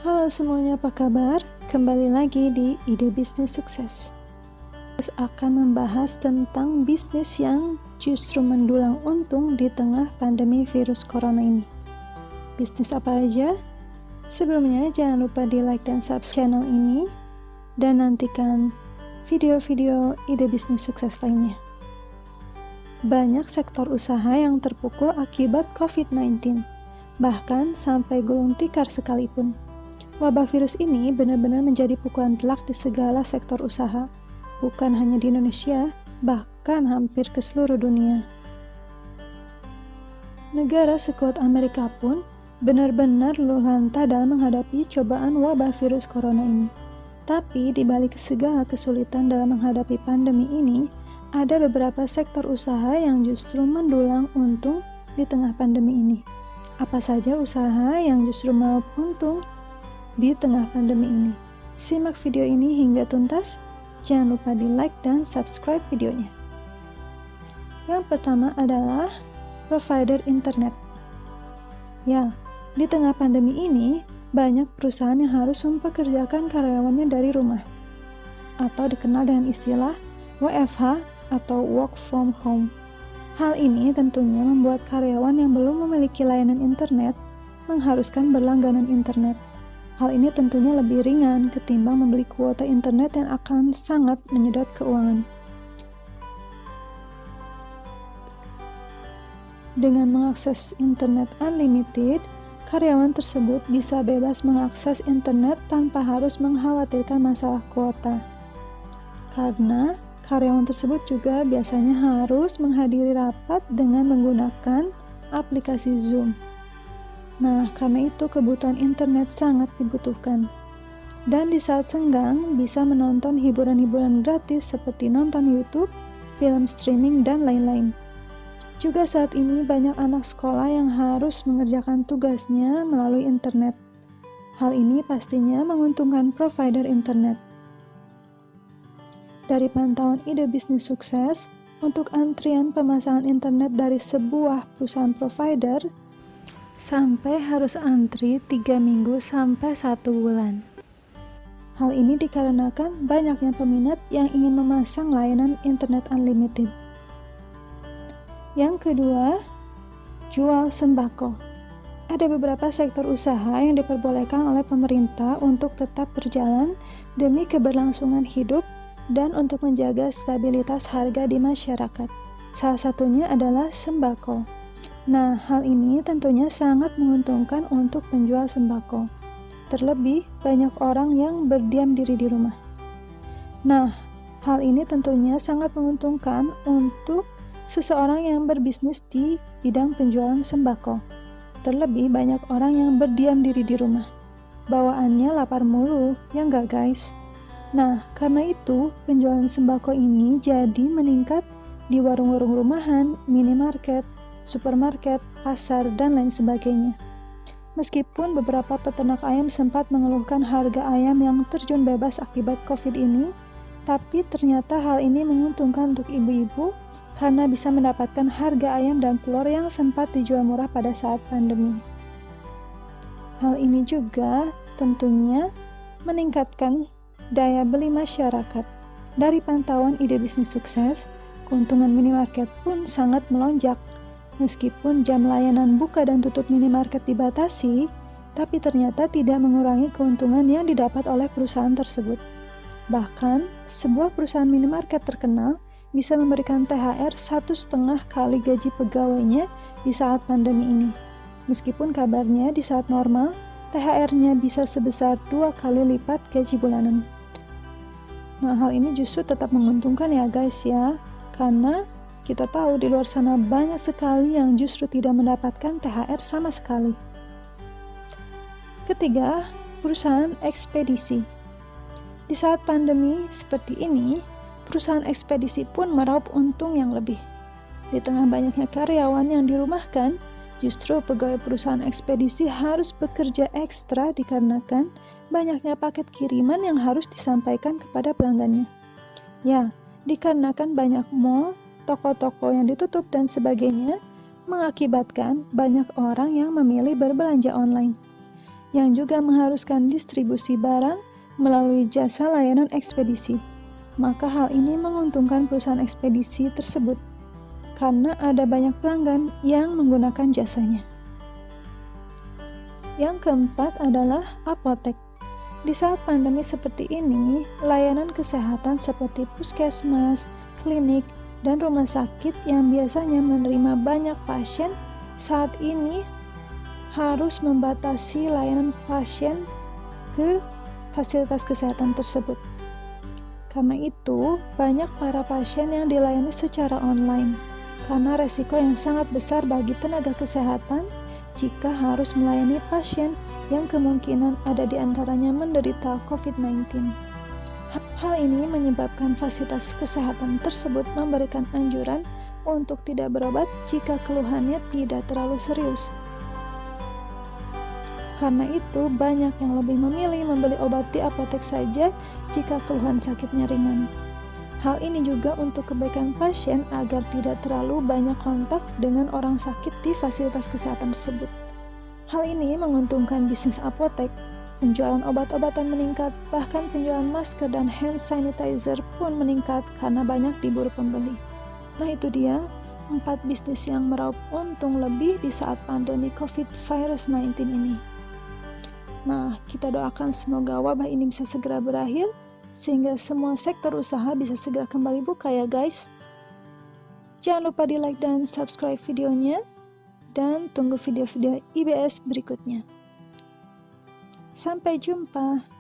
Halo semuanya, apa kabar? Kembali lagi di Ide Bisnis Sukses. Akan membahas tentang bisnis yang justru mendulang untung di tengah pandemi virus corona ini. Bisnis apa aja? Sebelumnya jangan lupa di like dan subscribe channel ini dan nantikan video-video Ide Bisnis Sukses lainnya. Banyak sektor usaha yang terpukul akibat COVID-19, bahkan sampai gulung tikar sekalipun. Wabah virus ini benar-benar menjadi pukulan telak di segala sektor usaha, bukan hanya di Indonesia, bahkan hampir ke seluruh dunia. Negara sekuat Amerika pun benar-benar luluhanta dalam menghadapi cobaan wabah virus corona ini. Tapi di balik segala kesulitan dalam menghadapi pandemi ini, ada beberapa sektor usaha yang justru mendulang untung di tengah pandemi ini. Apa saja usaha yang justru meraup untung di tengah pandemi ini? Simak video ini hingga tuntas. Jangan lupa di like dan subscribe videonya. Yang pertama adalah provider internet. Ya, di tengah pandemi ini, banyak perusahaan yang harus mempekerjakan karyawannya dari rumah, atau dikenal dengan istilah WFH atau work from home. Hal ini tentunya membuat karyawan yang belum memiliki layanan internet mengharuskan berlangganan internet. Hal ini tentunya lebih ringan ketimbang membeli kuota internet yang akan sangat menyedot keuangan. Dengan mengakses internet unlimited, karyawan tersebut bisa bebas mengakses internet tanpa harus mengkhawatirkan masalah kuota. Karena karyawan tersebut juga biasanya harus menghadiri rapat dengan menggunakan aplikasi Zoom. Nah, karena itu kebutuhan internet sangat dibutuhkan. Dan di saat senggang, bisa menonton hiburan-hiburan gratis seperti nonton YouTube, film streaming, dan lain-lain. Juga saat ini banyak anak sekolah yang harus mengerjakan tugasnya melalui internet. Hal ini pastinya menguntungkan provider internet. Dari pantauan Ide Bisnis Sukses, untuk antrian pemasangan internet dari sebuah perusahaan provider, sampai harus antri 3 minggu sampai 1 bulan. Hal ini dikarenakan banyaknya peminat yang ingin memasang layanan internet unlimited. Yang kedua, jual sembako. Ada beberapa sektor usaha yang diperbolehkan oleh pemerintah untuk tetap berjalan demi keberlangsungan hidup dan untuk menjaga stabilitas harga di masyarakat. Salah satunya adalah sembako. Nah, hal ini tentunya sangat menguntungkan untuk penjual sembako. Terlebih, banyak orang yang berdiam diri di rumah. Nah, hal ini tentunya sangat menguntungkan untuk seseorang yang berbisnis di bidang penjualan sembako. Terlebih, banyak orang yang berdiam diri di rumah. Bawaannya lapar mulu, ya enggak guys? Nah, karena itu, penjualan sembako ini jadi meningkat di warung-warung rumahan, minimarket, supermarket, pasar, dan lain sebagainya. Meskipun beberapa peternak ayam sempat mengeluhkan harga ayam yang terjun bebas akibat COVID ini, tapi ternyata hal ini menguntungkan untuk ibu-ibu karena bisa mendapatkan harga ayam dan telur yang sempat dijual murah pada saat pandemi. Hal ini juga tentunya meningkatkan daya beli masyarakat. Dari pantauan Ide Bisnis Sukses, keuntungan minimarket pun sangat melonjak. Meskipun jam layanan buka dan tutup minimarket dibatasi, tapi ternyata tidak mengurangi keuntungan yang didapat oleh perusahaan tersebut. Bahkan, sebuah perusahaan minimarket terkenal bisa memberikan THR 1,5 kali gaji pegawainya di saat pandemi ini. Meskipun kabarnya di saat normal, THR-nya bisa sebesar 2 kali lipat gaji bulanan. Nah, hal ini justru tetap menguntungkan ya guys ya, karena kita tahu di luar sana banyak sekali yang justru tidak mendapatkan THR sama sekali. Ketiga, perusahaan ekspedisi. Di saat pandemi seperti ini, perusahaan ekspedisi pun meraup untung yang lebih. Di tengah banyaknya karyawan yang dirumahkan, justru pegawai perusahaan ekspedisi harus bekerja ekstra dikarenakan banyaknya paket kiriman yang harus disampaikan kepada pelanggannya. Ya, dikarenakan banyak mall, toko-toko yang ditutup dan sebagainya, mengakibatkan banyak orang yang memilih berbelanja online. yang juga mengharuskan distribusi barang melalui jasa layanan ekspedisi. Maka hal ini menguntungkan perusahaan ekspedisi tersebut karena ada banyak pelanggan yang menggunakan jasanya. Yang keempat adalah apotek. Di saat pandemi seperti ini, layanan kesehatan seperti puskesmas, klinik, dan rumah sakit yang biasanya menerima banyak pasien saat ini harus membatasi layanan pasien ke fasilitas kesehatan tersebut. Karena itu, banyak para pasien yang dilayani secara online karena resiko yang sangat besar bagi tenaga kesehatan jika harus melayani pasien yang kemungkinan ada di antaranya menderita COVID-19. Hal ini menyebabkan fasilitas kesehatan tersebut memberikan anjuran untuk tidak berobat jika keluhannya tidak terlalu serius. Karena itu, banyak yang lebih memilih membeli obat di apotek saja jika keluhan sakitnya ringan. Hal ini juga untuk kebaikan pasien agar tidak terlalu banyak kontak dengan orang sakit di fasilitas kesehatan tersebut. Hal ini menguntungkan bisnis apotek, penjualan obat-obatan meningkat, bahkan penjualan masker dan hand sanitizer pun meningkat karena banyak diburu pembeli. Nah itu dia, 4 bisnis yang meraup untung lebih di saat pandemi COVID-19 ini. Nah, kita doakan semoga wabah ini bisa segera berakhir, sehingga semua sektor usaha bisa segera kembali buka ya guys. Jangan lupa di like dan subscribe videonya, dan tunggu video-video IBS berikutnya. Sampai jumpa.